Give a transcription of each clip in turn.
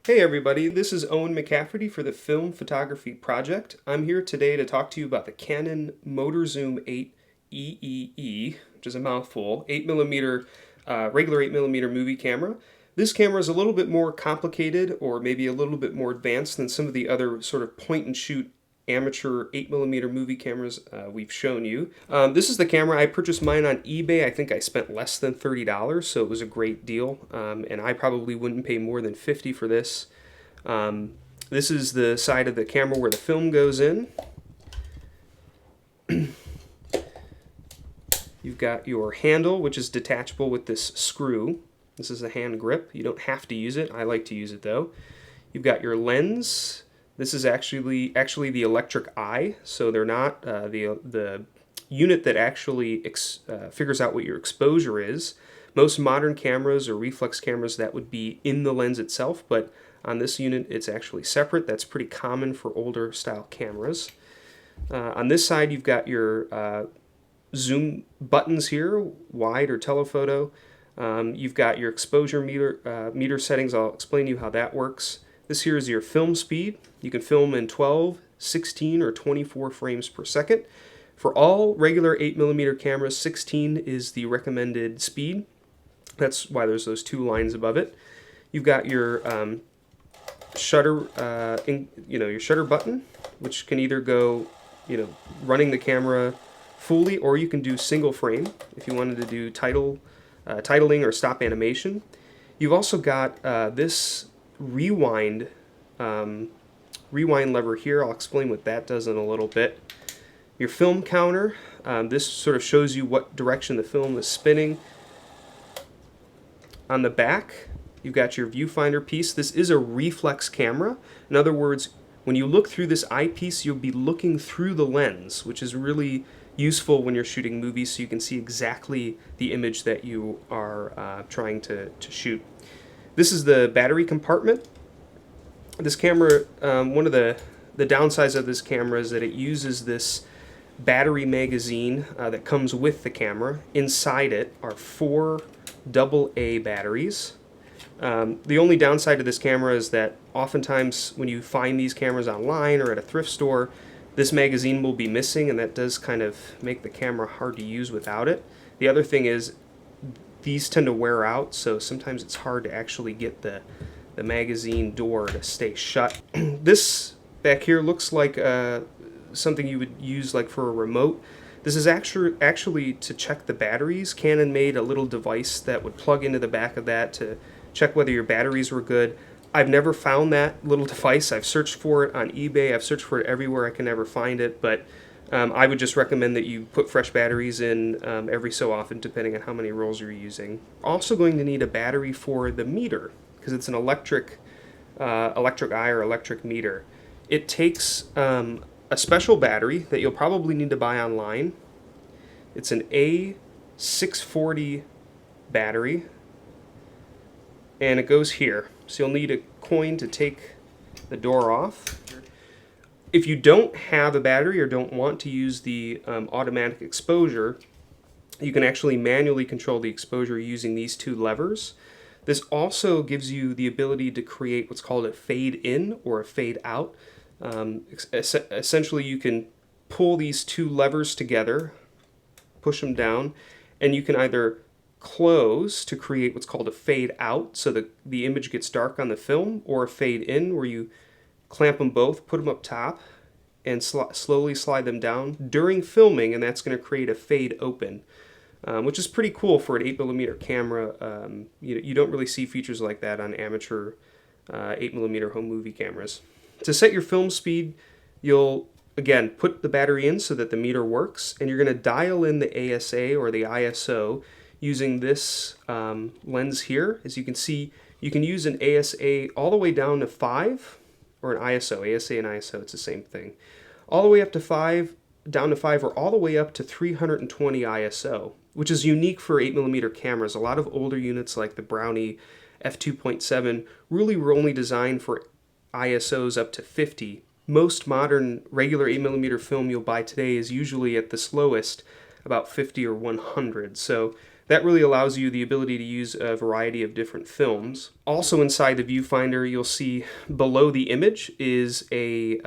Hey everybody, this is Owen McCafferty for the Film Photography Project. I'm here today to talk to you about the Canon Motor Zoom 8 EEE, which is a mouthful, 8mm, regular 8mm movie camera. This camera is a little bit more complicated or maybe a little bit more advanced than some of the other sort of point and shoot amateur 8mm movie cameras we've shown you. This is the camera. I purchased mine on eBay. I think I spent less than $30, so it was a great deal, and I probably wouldn't pay more than $50 for this. This is the side of the camera where the film goes in. You've got your handle, which is detachable with this screw. This is a hand grip. You don't have to use it. I like to use it though. You've got your lens. This is actually the electric eye, so they're not the unit that actually figures out what your exposure is. Most modern cameras or reflex cameras, that would be in the lens itself, but on this unit it's actually separate. That's pretty common for older style cameras. On this side you've got your zoom buttons here, wide or telephoto. You've got your exposure meter settings. I'll explain to you how that works. This here is your film speed. You can film in 12, 16, or 24 frames per second. For all regular 8mm cameras, 16 is the recommended speed. That's why there's those two lines above it. You've got your shutter, your shutter button, which can either go, running the camera fully, or you can do single frame if you wanted to do titling or stop animation. You've also got this rewind lever here. I'll explain what that does in a little bit. Your film counter, this sort of shows you what direction the film is spinning. On the back, you've got your viewfinder piece. This is a reflex camera. In other words, when you look through this eyepiece, you'll be looking through the lens, which is really useful when you're shooting movies, so you can see exactly the image that you are trying to shoot. This is the battery compartment. This camera, one of the downsides of this camera is that it uses this battery magazine that comes with the camera. Inside it are 4 AA batteries. The only downside to this camera is that oftentimes when you find these cameras online or at a thrift store, this magazine will be missing, and that does kind of make the camera hard to use without it. The other thing is these tend to wear out, so sometimes it's hard to actually get the magazine door to stay shut. This back here looks like something you would use like for a remote. This is actually to check the batteries. Canon made a little device that would plug into the back of that to check whether your batteries were good. I've never found that little device. I've searched for it on eBay. I've searched for it everywhere. I can never find it, but I would just recommend that you put fresh batteries in every so often, depending on how many rolls you're using. Also going to need a battery for the meter, because it's an electric eye or electric meter. It takes a special battery that you'll probably need to buy online. It's an A640 battery, and it goes here. So you'll need a coin to take the door off. If you don't have a battery or don't want to use the automatic exposure, you can actually manually control the exposure using these 2 levers. This also gives you the ability to create what's called a fade in or a fade out. Essentially, you can pull these 2 levers together, push them down, and you can either close to create what's called a fade out, so that the image gets dark on the film, or a fade in where you clamp them both, put them up top, and slowly slide them down during filming, and that's going to create a fade open, which is pretty cool for an 8mm camera. You don't really see features like that on amateur 8mm home movie cameras. To set your film speed, you'll, again, put the battery in so that the meter works, and you're going to dial in the ASA or the ISO using this lens here. As you can see, you can use an ASA all the way down to 5, or an ISO. ASA and ISO, it's the same thing. All the way up to 5, down to 5, or all the way up to 320 ISO, which is unique for 8mm cameras. A lot of older units like the Brownie f2.7 really were only designed for ISOs up to 50. Most modern regular 8mm film you'll buy today is usually at the slowest about 50 or 100. So That really allows you the ability to use a variety of different films. Also inside the viewfinder, you'll see below the image is a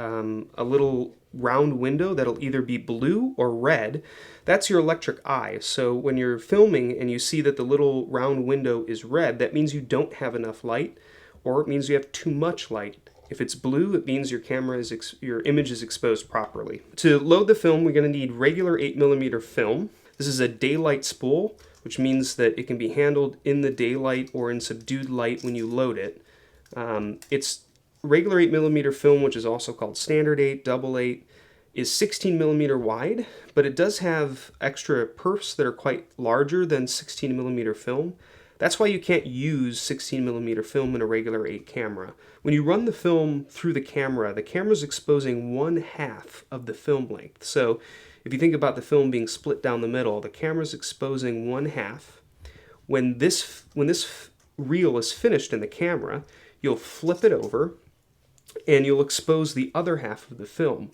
little round window that'll either be blue or red. That's your electric eye. So when you're filming and you see that the little round window is red, that means you don't have enough light, or it means you have too much light. If it's blue, it means your your image is exposed properly. To load the film, we're going to need regular 8mm film. This is a daylight spool, which means that it can be handled in the daylight or in subdued light when you load it. It's regular 8mm film, which is also called standard 8, double 8, is 16mm wide, but it does have extra perfs that are quite larger than 16mm film. That's why you can't use 16mm film in a regular 8 camera. When you run the film through the camera's exposing 1/2 of the film length. So if you think about the film being split down the middle, the camera's exposing 1/2. When this reel is finished in the camera, you'll flip it over and you'll expose the other half of the film.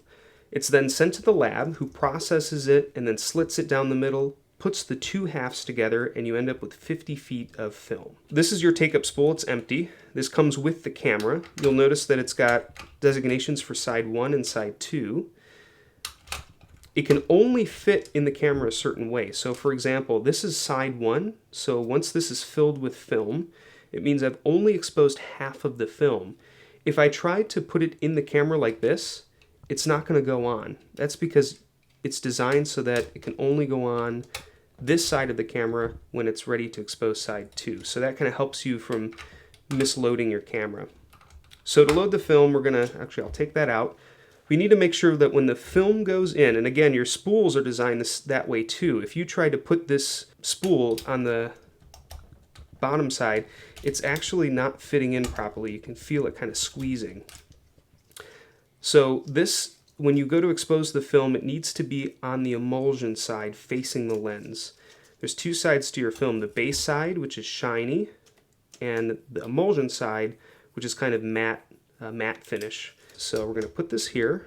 It's then sent to the lab, who processes it and then slits it down the middle, puts the two halves together, and you end up with 50 feet of film. This is your take-up spool. It's empty. This comes with the camera. You'll notice that it's got designations for side 1 and side 2. It can only fit in the camera a certain way. So for example, this is side 1. So once this is filled with film, it means I've only exposed half of the film. If I try to put it in the camera like this, it's not going to go on. That's because it's designed so that it can only go on this side of the camera when it's ready to expose side 2. So that kind of helps you from misloading your camera. So to load the film, I'll take that out. We need to make sure that when the film goes in, and again, your spools are designed that way too. If you try to put this spool on the bottom side, it's actually not fitting in properly. You can feel it kind of squeezing. So when you go to expose the film, it needs to be on the emulsion side facing the lens. There's two sides to your film, the base side, which is shiny, and the emulsion side, which is kind of matte finish. So we're going to put this here.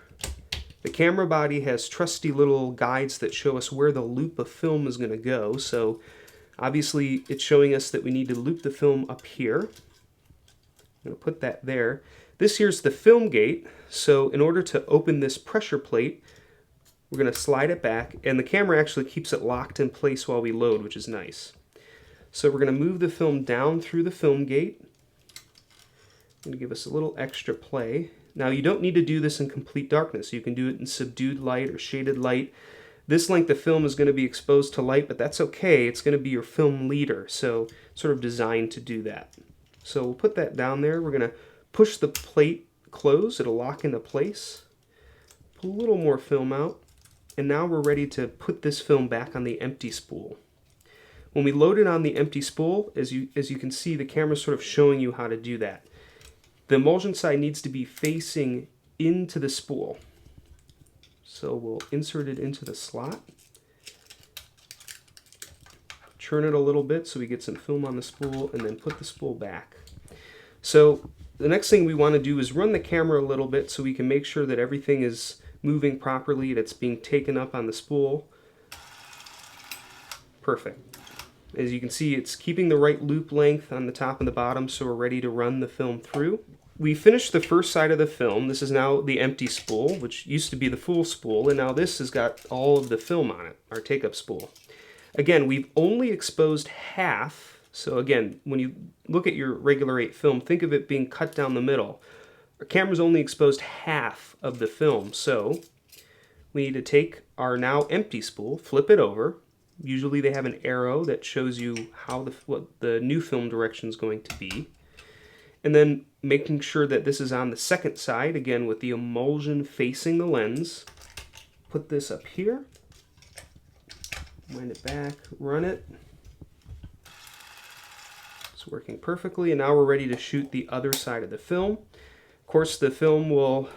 The camera body has trusty little guides that show us where the loop of film is going to go. So obviously it's showing us that we need to loop the film up here. I'm going to put that there. This here's the film gate. So in order to open this pressure plate, we're going to slide it back, and the camera actually keeps it locked in place while we load, which is nice. So we're going to move the film down through the film gate. Going to give us a little extra play. Now you don't need to do this in complete darkness. You can do it in subdued light or shaded light. This length of film is going to be exposed to light, but that's okay. It's going to be your film leader, so sort of designed to do that. So we'll put that down there. We're going to push the plate closed. It'll lock into place. Pull a little more film out, and now we're ready to put this film back on the empty spool. When we load it on the empty spool, as you can see, the camera's sort of showing you how to do that. The emulsion side needs to be facing into the spool. So we'll insert it into the slot. Churn it a little bit so we get some film on the spool, and then put the spool back. So the next thing we want to do is run the camera a little bit so we can make sure that everything is moving properly, that's being taken up on the spool. Perfect. As you can see, it's keeping the right loop length on the top and the bottom, so we're ready to run the film through. We finished the first side of the film. This is now the empty spool, which used to be the full spool, and now this has got all of the film on it, our take-up spool. Again, we've only exposed half, so again, when you look at your regular 8 film, think of it being cut down the middle. Our camera's only exposed half of the film, so we need to take our now empty spool, flip it over. Usually they have an arrow that shows you what the new film direction is going to be. And then making sure that this is on the second side, again with the emulsion facing the lens. Put this up here, wind it back, run it. It's working perfectly, and now we're ready to shoot the other side of the film. Of course, the film will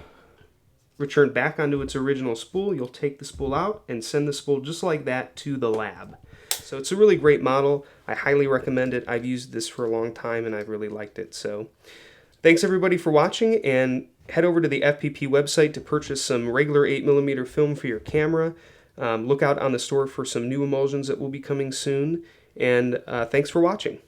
return back onto its original spool. You'll take the spool out and send the spool just like that to the lab. So it's a really great model. I highly recommend it. I've used this for a long time and I've really liked it. So thanks everybody for watching, and head over to the FPP website to purchase some regular 8mm film for your camera. Look out on the store for some new emulsions that will be coming soon. And thanks for watching.